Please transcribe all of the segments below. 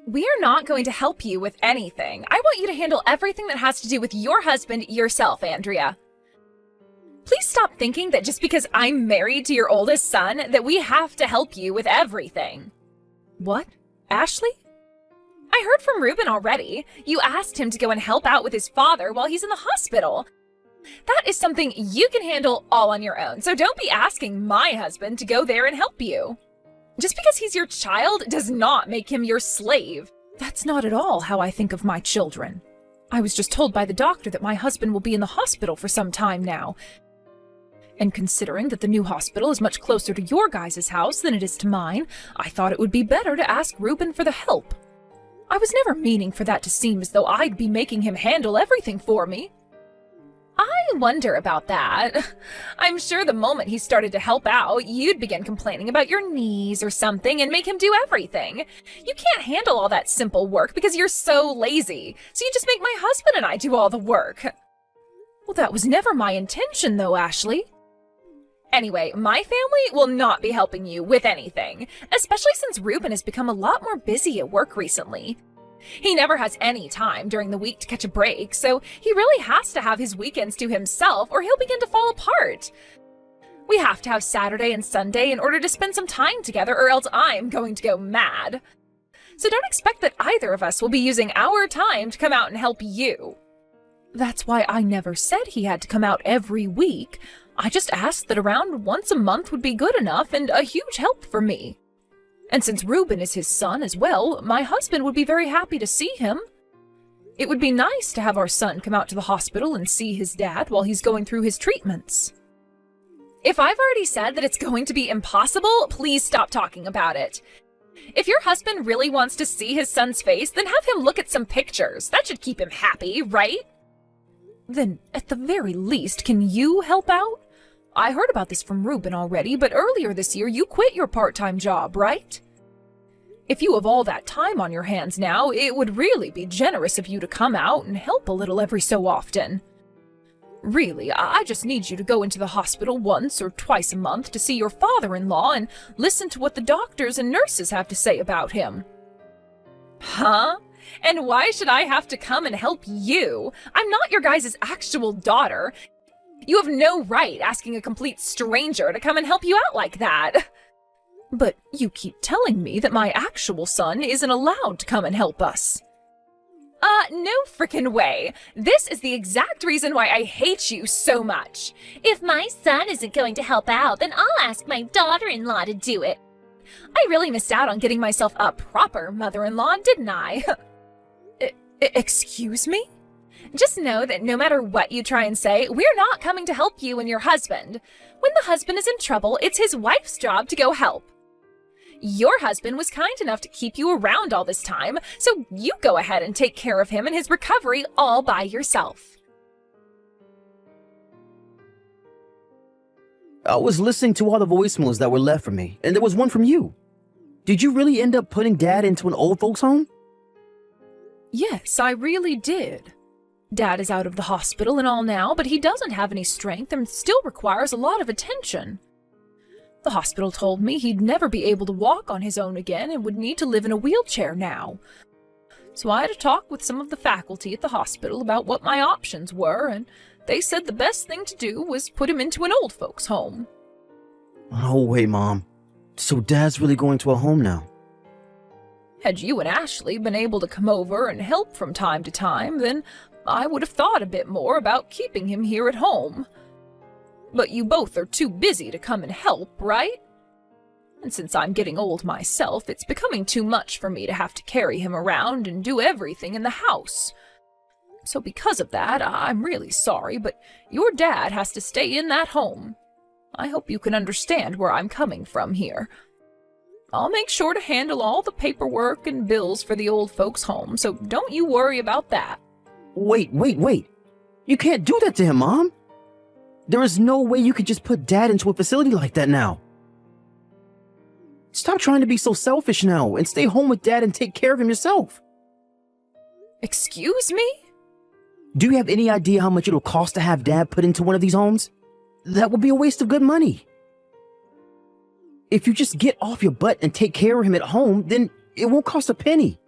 We are not going to help you with anything. I want you to handle everything that has to do with your husband yourself, Andrea. Please stop thinking that just because I'm married to your oldest son, that we have to help you with everything. What? Ashley? I heard from Ruben already. You asked him to go and help out with his father while he's in the hospital. That is something you can handle all on your own, so don't be asking my husband to go there and help you. Just because he's your child does not make him your slave. That's not at all how I think of my children. I was just told by the doctor that my husband will be in the hospital for some time now. And considering that the new hospital is much closer to your guys' house than it is to mine, I thought it would be better to ask Ruben for the help. I was never meaning for that to seem as though I'd be making him handle everything for me. I wonder about that. I'm sure the moment he started to help out, you'd begin complaining about your knees or something and make him do everything. You can't handle all that simple work because you're so lazy, so you just make my husband and I do all the work. Well, that was never my intention, though, Ashley. Anyway, my family will not be helping you with anything, especially since Ruben has become a lot more busy at work recently. He never has any time during the week to catch a break, so he really has to have his weekends to himself or he'll begin to fall apart. We have to have Saturday and Sunday in order to spend some time together or else I'm going to go mad. So don't expect that either of us will be using our time to come out and help you. That's why I never said he had to come out every week. I just asked that around once a month would be good enough and a huge help for me. And since Ruben is his son as well, my husband would be very happy to see him. It would be nice to have our son come out to the hospital and see his dad while he's going through his treatments. If I've already said that it's going to be impossible, please stop talking about it. If your husband really wants to see his son's face, then have him look at some pictures. That should keep him happy, right? Then, at the very least, can you help out? I heard about this from Ruben already, but earlier this year you quit your part-time job, right? If you have all that time on your hands now, it would really be generous of you to come out and help a little every so often. Really, I just need you to go into the hospital once or twice a month to see your father-in-law and listen to what the doctors and nurses have to say about him. Huh? And why should I have to come and help you? I'm not your guys' actual daughter. You have no right asking a complete stranger to come and help you out like that. But you keep telling me that my actual son isn't allowed to come and help us. No frickin' way. This is the exact reason why I hate you so much. If my son isn't going to help out, then I'll ask my daughter-in-law to do it. I really missed out on getting myself a proper mother-in-law, didn't I? Excuse me? Just know that no matter what you try and say, we're not coming to help you and your husband. When the husband is in trouble, it's his wife's job to go help. Your husband was kind enough to keep you around all this time, so you go ahead and take care of him and his recovery all by yourself. I was listening to all the voicemails that were left for me, and there was one from you. Did you really end up putting Dad into an old folks home? Yes, I really did. Dad is out of the hospital and all now, but he doesn't have any strength and still requires a lot of attention. The hospital told me he'd never be able to walk on his own again and would need to live in a wheelchair now. So I had a talk with some of the faculty at the hospital about what my options were, and they said the best thing to do was put him into an old folks' home. Oh, wait, Mom. So Dad's really going to a home now? Had you and Ashley been able to come over and help from time to time, then I would have thought a bit more about keeping him here at home. But you both are too busy to come and help, right? And since I'm getting old myself, it's becoming too much for me to have to carry him around and do everything in the house. So because of that, I'm really sorry, but your dad has to stay in that home. I hope you can understand where I'm coming from here. I'll make sure to handle all the paperwork and bills for the old folks' home, so don't you worry about that. Wait. You can't do that to him, Mom. There is no way you could just put Dad into a facility like that now. Stop trying to be so selfish now and stay home with Dad and take care of him yourself. Excuse me? Do you have any idea how much it'll cost to have Dad put into one of these homes? That would be a waste of good money. If you just get off your butt and take care of him at home, then it won't cost a penny.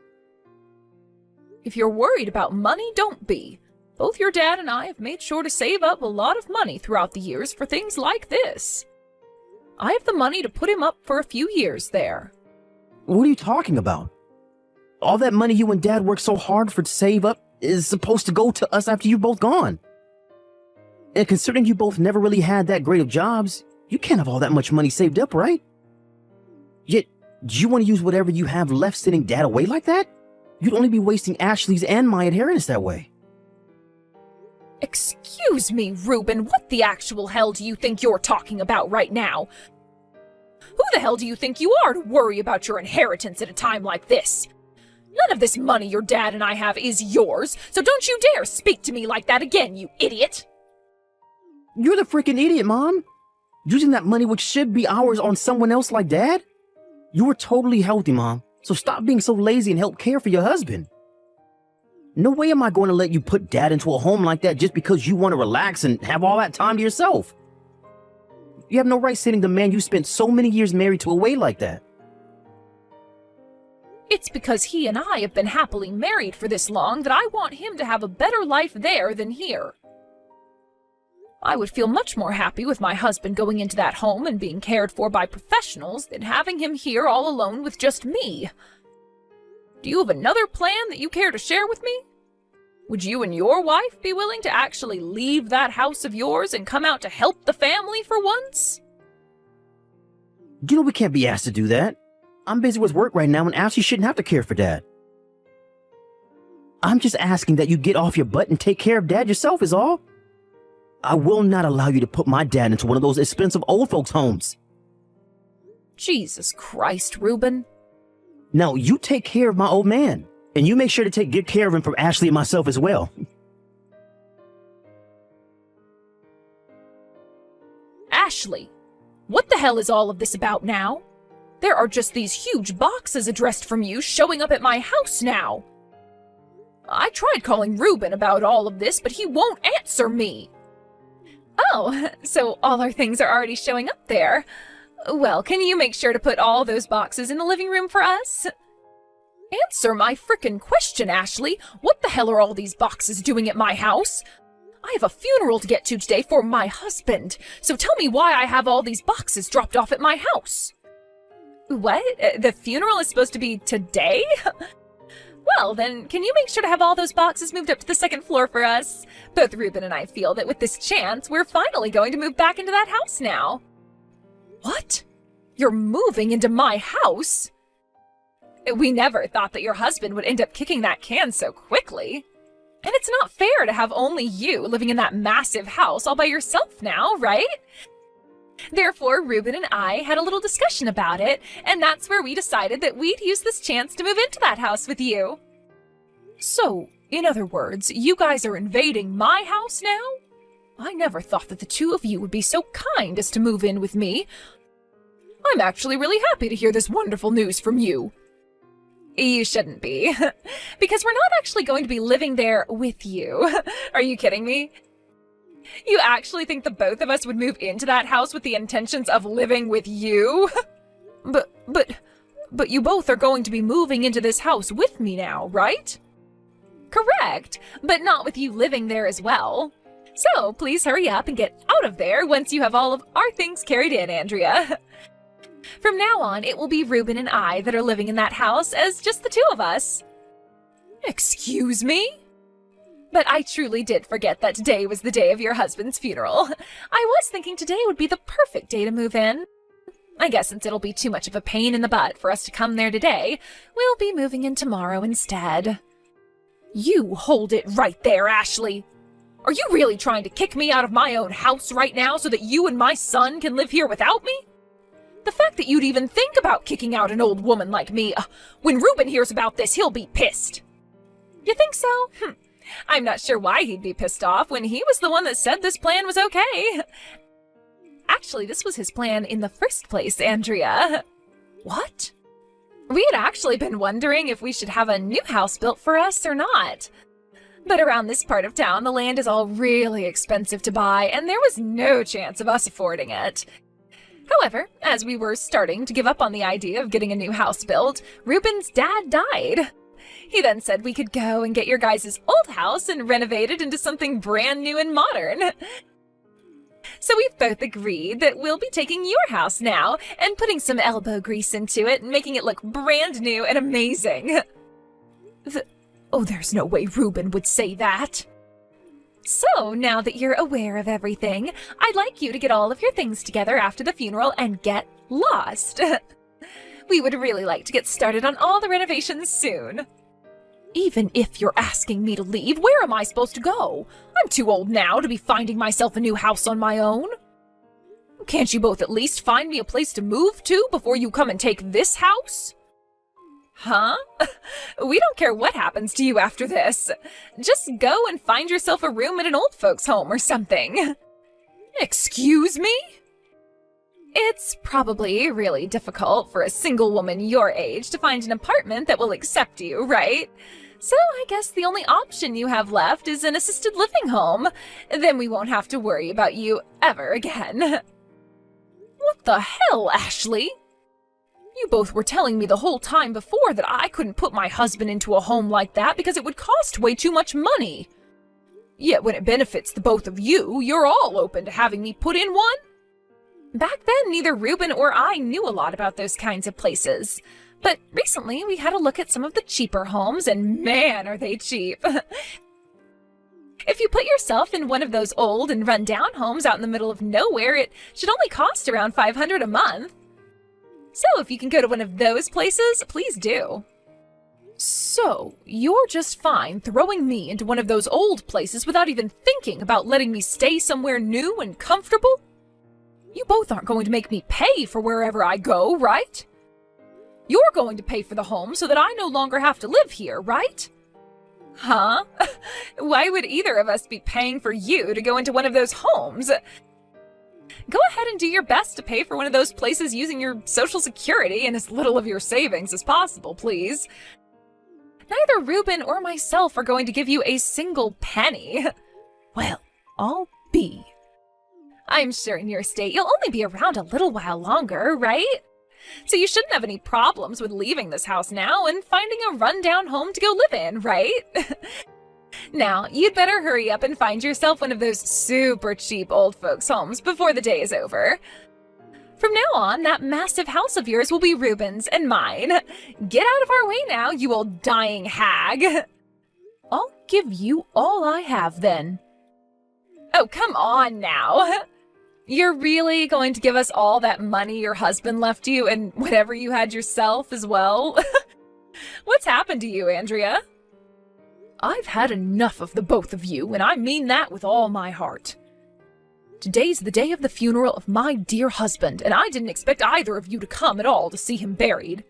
If you're worried about money, don't be. Both your dad and I have made sure to save up a lot of money throughout the years for things like this. I have the money to put him up for a few years there. What are you talking about? All that money you and Dad worked so hard for to save up is supposed to go to us after you're both gone. And considering you both never really had that great of jobs, you can't have all that much money saved up, right? Yet, do you want to use whatever you have left sending Dad away like that? You'd only be wasting Ashley's and my inheritance that way. Excuse me, Reuben, what the actual hell do you think you're talking about right now? Who the hell do you think you are to worry about your inheritance at a time like this? None of this money your dad and I have is yours, so don't you dare speak to me like that again, you idiot! You're the freaking idiot, Mom! Using that money which should be ours on someone else like Dad? You were totally healthy, Mom, so stop being so lazy and help care for your husband. No way am I going to let you put Dad into a home like that just because you want to relax and have all that time to yourself. You have no right sending the man you spent so many years married to away like that. It's because he and I have been happily married for this long that I want him to have a better life there than here. I would feel much more happy with my husband going into that home and being cared for by professionals than having him here all alone with just me. Do you have another plan that you care to share with me? Would you and your wife be willing to actually leave that house of yours and come out to help the family for once? You know we can't be asked to do that. I'm busy with work right now and Ashley shouldn't have to care for Dad. I'm just asking that you get off your butt and take care of Dad yourself is all. I will not allow you to put my dad into one of those expensive old folks' homes. Jesus Christ, Reuben. Now, you take care of my old man, and you make sure to take good care of him from Ashley and myself as well. Ashley, what the hell is all of this about now? There are just these huge boxes addressed from you showing up at my house now. I tried calling Reuben about all of this, but he won't answer me. Oh, so all our things are already showing up there. Well, can you make sure to put all those boxes in the living room for us? Answer my frickin' question, Ashley. What the hell are all these boxes doing at my house? I have a funeral to get to today for my husband, so tell me why I have all these boxes dropped off at my house. What? The funeral is supposed to be today? Well, then, can you make sure to have all those boxes moved up to the second floor for us? Both Reuben and I feel that with this chance, we're finally going to move back into that house now. What? You're moving into my house? We never thought that your husband would end up kicking that can so quickly. And it's not fair to have only you living in that massive house all by yourself now, right? Therefore, Reuben and I had a little discussion about it, and that's where we decided that we'd use this chance to move into that house with you. So, in other words, you guys are invading my house now? I never thought that the two of you would be so kind as to move in with me. I'm actually really happy to hear this wonderful news from you. You shouldn't be, because we're not actually going to be living there with you. Are you kidding me? You actually think the both of us would move into that house with the intentions of living with you? But you both are going to be moving into this house with me now, right? Correct, but not with you living there as well. So please hurry up and get out of there once you have all of our things carried in, Andrea. From now on, it will be Reuben and I that are living in that house as just the two of us. Excuse me? But I truly did forget that today was the day of your husband's funeral. I was thinking today would be the perfect day to move in. I guess since it'll be too much of a pain in the butt for us to come there today, we'll be moving in tomorrow instead. You hold it right there, Ashley. Are you really trying to kick me out of my own house right now so that you and my son can live here without me? The fact that you'd even think about kicking out an old woman like me, when Reuben hears about this, he'll be pissed. You think so? I'm not sure why he'd be pissed off when he was the one that said this plan was okay. Actually, this was his plan in the first place, Andrea. What? We had actually been wondering if we should have a new house built for us or not. But around this part of town, the land is all really expensive to buy, and there was no chance of us affording it. However, as we were starting to give up on the idea of getting a new house built, Reuben's dad died. He then said we could go and get your guys' old house and renovate it into something brand new and modern. So we've both agreed that we'll be taking your house now and putting some elbow grease into it and making it look brand new and amazing. There's no way Reuben would say that. So, now that you're aware of everything, I'd like you to get all of your things together after the funeral and get lost. We would really like to get started on all the renovations soon. Even if you're asking me to leave, where am I supposed to go? I'm too old now to be finding myself a new house on my own. Can't you both at least find me a place to move to before you come and take this house? Huh? We don't care what happens to you after this. Just go and find yourself a room at an old folks' home or something. Excuse me? It's probably really difficult for a single woman your age to find an apartment that will accept you, right? So I guess the only option you have left is an assisted living home. Then we won't have to worry about you ever again. What the hell, Ashley? You both were telling me the whole time before that I couldn't put my husband into a home like that because it would cost way too much money. Yet when it benefits the both of you, you're all open to having me put in one? Back then, neither Reuben or I knew a lot about those kinds of places. But recently, we had a look at some of the cheaper homes, and man, are they cheap. If you put yourself in one of those old and run-down homes out in the middle of nowhere, it should only cost around $500 a month. So if you can go to one of those places, please do. So, you're just fine throwing me into one of those old places without even thinking about letting me stay somewhere new and comfortable? You both aren't going to make me pay for wherever I go, right? You're going to pay for the home so that I no longer have to live here, right? Huh? Why would either of us be paying for you to go into one of those homes? Go ahead and do your best to pay for one of those places using your Social Security and as little of your savings as possible, please. Neither Reuben or myself are going to give you a single penny. Well, I'll be. I'm sure in your state you'll only be around a little while longer, right? So you shouldn't have any problems with leaving this house now and finding a rundown home to go live in, right? Now, you'd better hurry up and find yourself one of those super cheap old folks' homes before the day is over. From now on, that massive house of yours will be Reuben's and mine. Get out of our way now, you old dying hag. I'll give you all I have, then. Oh, come on now. You're really going to give us all that money your husband left you and whatever you had yourself as well? What's happened to you, Andrea? I've had enough of the both of you, and I mean that with all my heart. Today's the day of the funeral of my dear husband, and I didn't expect either of you to come at all to see him buried.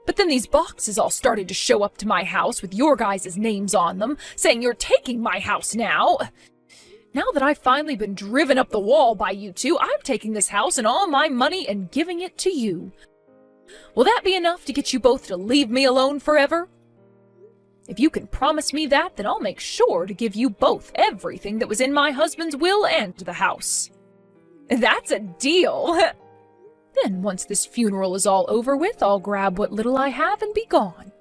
But then these boxes all started to show up to my house with your guys' names on them, saying you're taking my house now. Now that I've finally been driven up the wall by you two, I'm taking this house and all my money and giving it to you. Will that be enough to get you both to leave me alone forever? If you can promise me that, then I'll make sure to give you both everything that was in my husband's will and the house. That's a deal. Then once this funeral is all over with, I'll grab what little I have and be gone.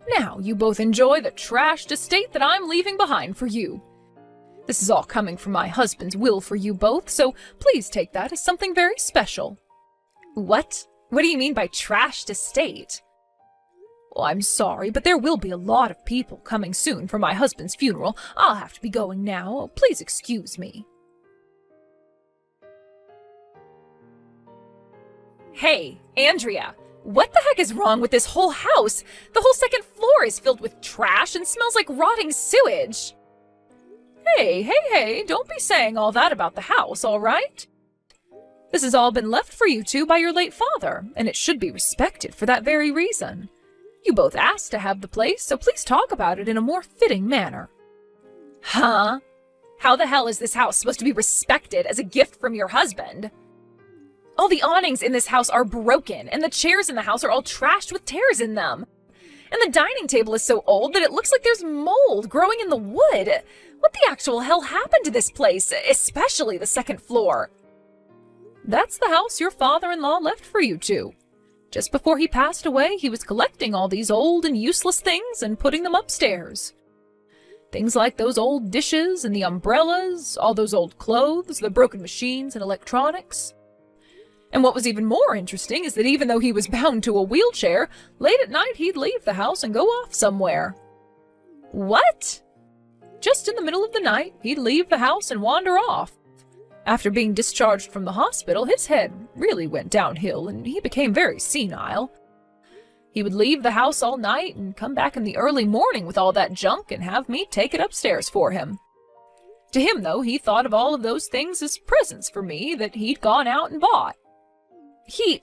Now you both enjoy the trashed estate that I'm leaving behind for you. This is all coming from my husband's will for you both, so please take that as something very special. What? What do you mean by trashed estate? Well, I'm sorry, but there will be a lot of people coming soon for my husband's funeral. I'll have to be going now. Please excuse me. Hey, Andrea, what the heck is wrong with this whole house? The whole second floor is filled with trash and smells like rotting sewage. Hey, don't be saying all that about the house, all right? This has all been left for you two by your late father, and it should be respected for that very reason. You both asked to have the place, so please talk about it in a more fitting manner. Huh? How the hell is this house supposed to be respected as a gift from your husband? All the awnings in this house are broken, and the chairs in the house are all trashed with tears in them. And the dining table is so old that it looks like there's mold growing in the wood. What the actual hell happened to this place, especially the second floor? That's the house your father-in-law left for you two. Just before he passed away, he was collecting all these old and useless things and putting them upstairs. Things like those old dishes and the umbrellas, all those old clothes, the broken machines and electronics. And what was even more interesting is that even though he was bound to a wheelchair, late at night he'd leave the house and go off somewhere. What? Just in the middle of the night, he'd leave the house and wander off. After being discharged from the hospital, his head really went downhill and he became very senile. He would leave the house all night and come back in the early morning with all that junk and have me take it upstairs for him. To him, though, he thought of all of those things as presents for me that he'd gone out and bought. He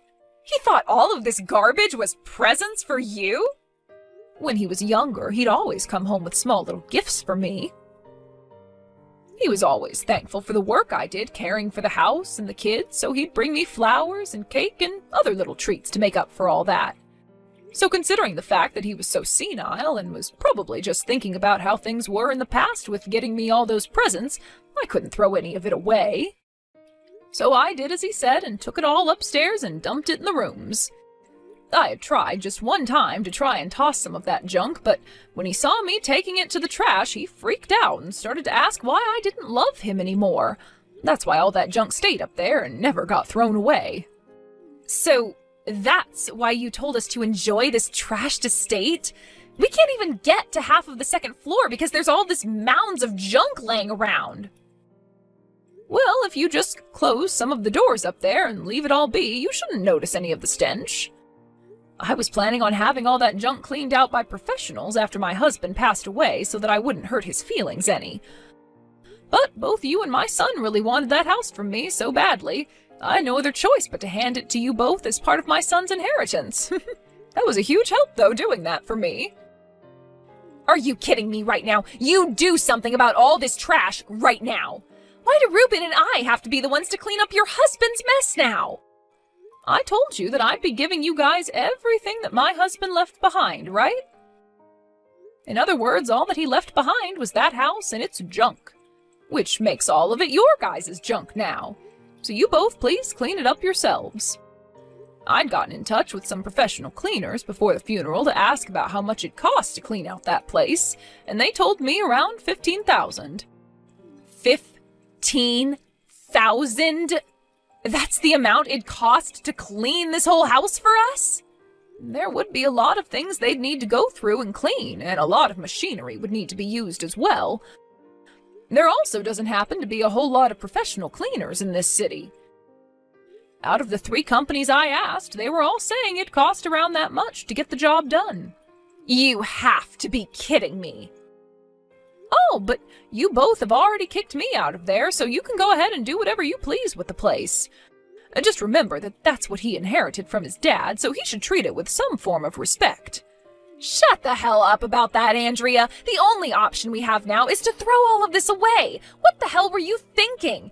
thought all of this garbage was presents for you? When he was younger, he'd always come home with small little gifts for me. He was always thankful for the work I did caring for the house and the kids, so he'd bring me flowers and cake and other little treats to make up for all that. So considering the fact that he was so senile and was probably just thinking about how things were in the past with getting me all those presents, I couldn't throw any of it away. So I did as he said and took it all upstairs and dumped it in the rooms. I had tried just one time to try and toss some of that junk, but when he saw me taking it to the trash, he freaked out and started to ask why I didn't love him anymore. That's why all that junk stayed up there and never got thrown away. So that's why you told us to enjoy this trashed estate? We can't even get to half of the second floor because there's all this mounds of junk laying around. Well, if you just close some of the doors up there and leave it all be, you shouldn't notice any of the stench. I was planning on having all that junk cleaned out by professionals after my husband passed away so that I wouldn't hurt his feelings any. But both you and my son really wanted that house from me so badly, I had no other choice but to hand it to you both as part of my son's inheritance. That was a huge help, though, doing that for me. Are you kidding me right now? You do something about all this trash right now. Why do Ruben and I have to be the ones to clean up your husband's mess now? I told you that I'd be giving you guys everything that my husband left behind, right? In other words, all that he left behind was that house and its junk, which makes all of it your guys' junk now. So you both please clean it up yourselves. I'd gotten in touch with some professional cleaners before the funeral to ask about how much it cost to clean out that place, and they told me around $15,000. $15,000? That's the amount it'd cost to clean this whole house for us? There would be a lot of things they'd need to go through and clean, and a lot of machinery would need to be used as well. There also doesn't happen to be a whole lot of professional cleaners in this city. Out of the 3 companies I asked, they were all saying it cost around that much to get the job done. You have to be kidding me. Oh, but you both have already kicked me out of there, so you can go ahead and do whatever you please with the place. Just remember that that's what he inherited from his dad, so he should treat it with some form of respect. Shut the hell up about that, Andrea. The only option we have now is to throw all of this away. What the hell were you thinking?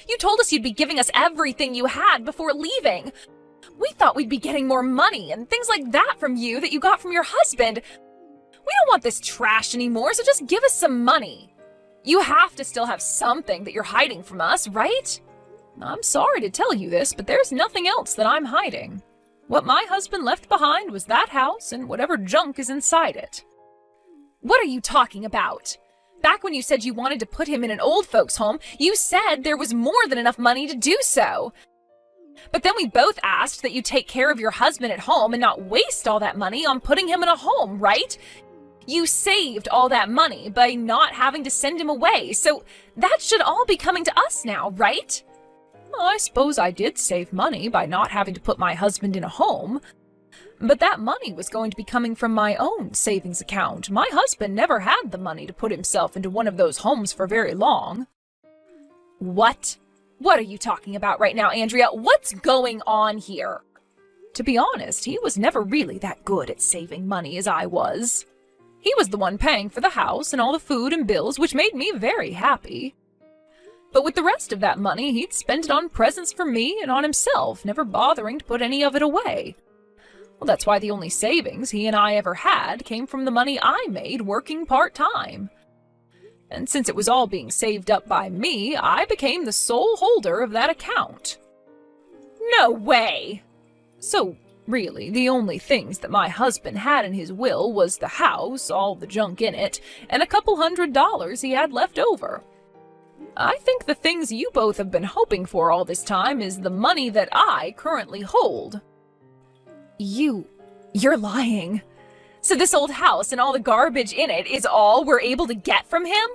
You told us you'd be giving us everything you had before leaving. We thought we'd be getting more money and things like that from you that you got from your husband. We don't want this trash anymore, so just give us some money. You have to still have something that you're hiding from us, right? I'm sorry to tell you this, but there's nothing else that I'm hiding. What my husband left behind was that house and whatever junk is inside it. What are you talking about? Back when you said you wanted to put him in an old folks' home, you said there was more than enough money to do so. But then we both asked that you take care of your husband at home and not waste all that money on putting him in a home, right? You saved all that money by not having to send him away, so that should all be coming to us now, right? Well, I suppose I did save money by not having to put my husband in a home, but that money was going to be coming from my own savings account. My husband never had the money to put himself into one of those homes for very long. What? What are you talking about right now, Andrea? What's going on here? To be honest, he was never really that good at saving money as I was. He was the one paying for the house and all the food and bills, which made me very happy. But with the rest of that money, he'd spend it on presents for me and on himself, never bothering to put any of it away. Well, that's why the only savings he and I ever had came from the money I made working part-time. And since it was all being saved up by me, I became the sole holder of that account. No way! So, Really, the only things that my husband had in his will was the house, all the junk in it, and a couple $100 he had left over. I think the things you both have been hoping for all this time is the money that I currently hold. You're lying. So this old house and all the garbage in it is all we're able to get from him?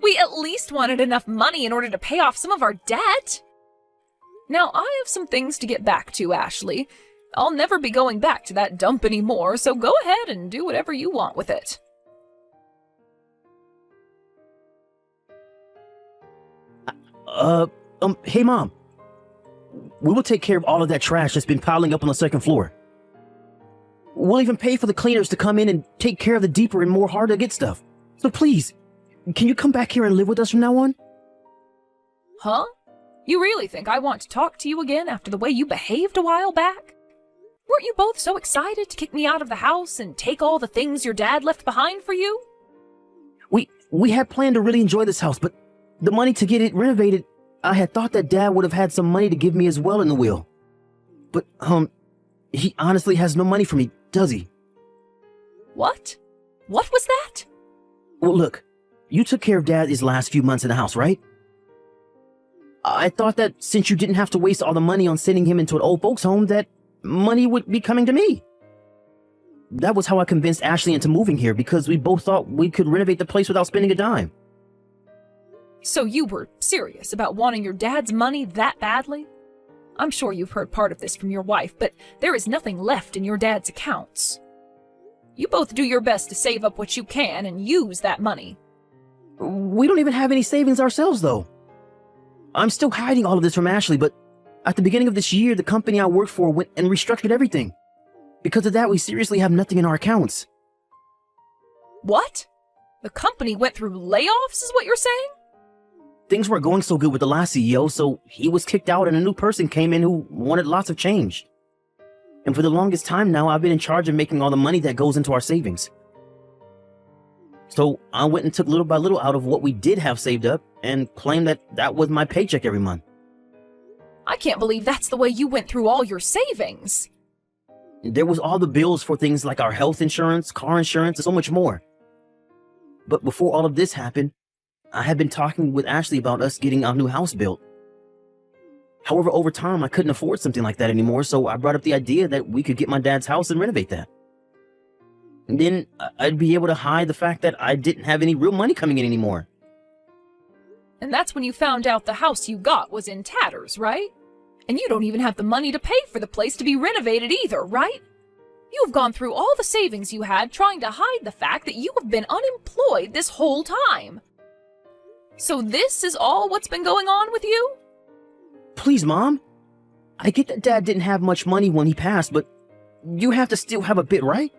We at least wanted enough money in order to pay off some of our debt. Now, I have some things to get back to, Ashley. I'll never be going back to that dump anymore, so go ahead and do whatever you want with it. Hey, Mom. We will take care of all of that trash that's been piling up on the second floor. We'll even pay for the cleaners to come in and take care of the deeper and more hard-to-get stuff. So please, can you come back here and live with us from now on? Huh? You really think I want to talk to you again after the way you behaved a while back? Weren't you both so excited to kick me out of the house and take all the things your dad left behind for you? We had planned to really enjoy this house, but the money to get it renovated, I had thought that Dad would have had some money to give me as well in the will. But, he honestly has no money for me, does he? What? What was that? Well, look, you took care of Dad these last few months in the house, right? I thought that since you didn't have to waste all the money on sending him into an old folks' home, that money would be coming to me. That was how I convinced Ashley into moving here, because we both thought we could renovate the place without spending a dime. So you were serious about wanting your dad's money that badly? I'm sure you've heard part of this from your wife, but there is nothing left in your dad's accounts. You both do your best to save up what you can and use that money. We don't even have any savings ourselves, though. I'm still hiding all of this from Ashley, but at the beginning of this year, the company I worked for went and restructured everything. Because of that, we seriously have nothing in our accounts. What? The company went through layoffs, is what you're saying? Things weren't going so good with the last CEO, so he was kicked out and a new person came in who wanted lots of change. And for the longest time now, I've been in charge of making all the money that goes into our savings. So I went and took little by little out of what we did have saved up and claimed that that was my paycheck every month. I can't believe that's the way you went through all your savings. There was all the bills for things like our health insurance, car insurance, and so much more. But before all of this happened, I had been talking with Ashley about us getting our new house built. However, over time, I couldn't afford something like that anymore, so I brought up the idea that we could get my dad's house and renovate that. And then I'd be able to hide the fact that I didn't have any real money coming in anymore. And that's when you found out the house you got was in tatters, right? And you don't even have the money to pay for the place to be renovated either, right? You've gone through all the savings you had trying to hide the fact that you have been unemployed this whole time. So this is all what's been going on with you? Please, Mom. I get that Dad didn't have much money when he passed, but you have to still have a bit, right?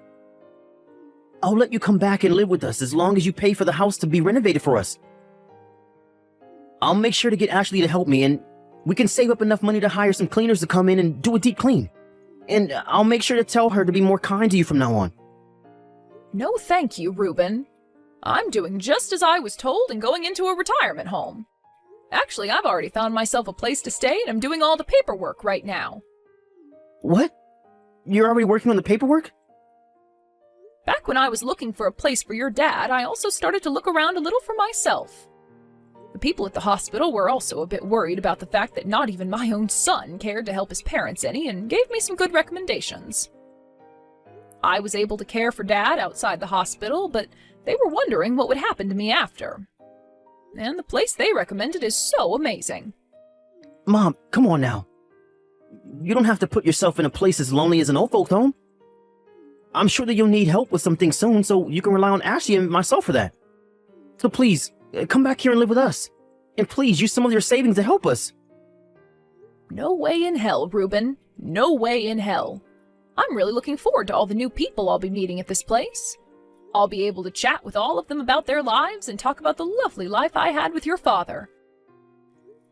I'll let you come back and live with us as long as you pay for the house to be renovated for us. I'll make sure to get Ashley to help me, and we can save up enough money to hire some cleaners to come in and do a deep clean. And I'll make sure to tell her to be more kind to you from now on. No thank you, Reuben. I'm doing just as I was told and going into a retirement home. Actually, I've already found myself a place to stay and I'm doing all the paperwork right now. What? You're already working on the paperwork? Back when I was looking for a place for your dad, I also started to look around a little for myself. The people at the hospital were also a bit worried about the fact that not even my own son cared to help his parents any and gave me some good recommendations. I was able to care for Dad outside the hospital, but they were wondering what would happen to me after. And the place they recommended is so amazing. Mom, come on now. You don't have to put yourself in a place as lonely as an old folks' home. I'm sure that you'll need help with something soon, so you can rely on Ashley and myself for that. So please, come back here and live with us. And please, use some of your savings to help us. No way in hell, Reuben. No way in hell. I'm really looking forward to all the new people I'll be meeting at this place. I'll be able to chat with all of them about their lives and talk about the lovely life I had with your father.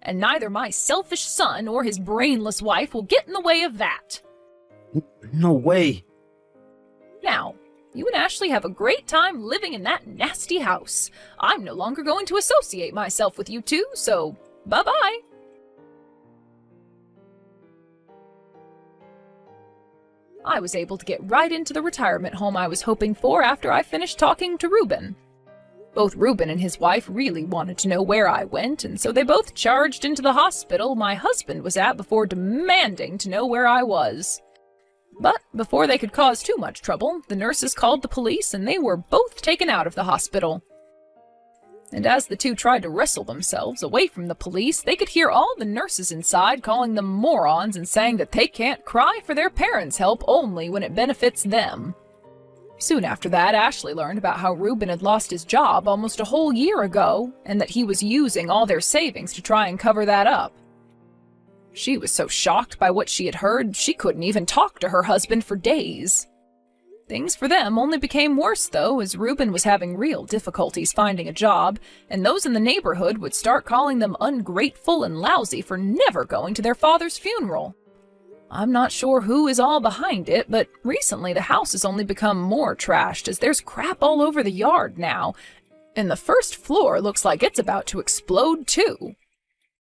And neither my selfish son or his brainless wife will get in the way of that. No way. Now, you and Ashley have a great time living in that nasty house. I'm no longer going to associate myself with you two, so bye-bye. I was able to get right into the retirement home I was hoping for after I finished talking to Reuben. Both Reuben and his wife really wanted to know where I went, and so they both charged into the hospital my husband was at before demanding to know where I was. But before they could cause too much trouble, the nurses called the police and they were both taken out of the hospital. And as the two tried to wrestle themselves away from the police, they could hear all the nurses inside calling them morons and saying that they can't cry for their parents' help only when it benefits them. Soon after that, Ashley learned about how Reuben had lost his job almost a whole year ago, and that he was using all their savings to try and cover that up. She was so shocked by what she had heard, she couldn't even talk to her husband for days. Things for them only became worse, though, as Reuben was having real difficulties finding a job, and those in the neighborhood would start calling them ungrateful and lousy for never going to their father's funeral. I'm not sure who is all behind it, but recently the house has only become more trashed as there's crap all over the yard now, and the first floor looks like it's about to explode too.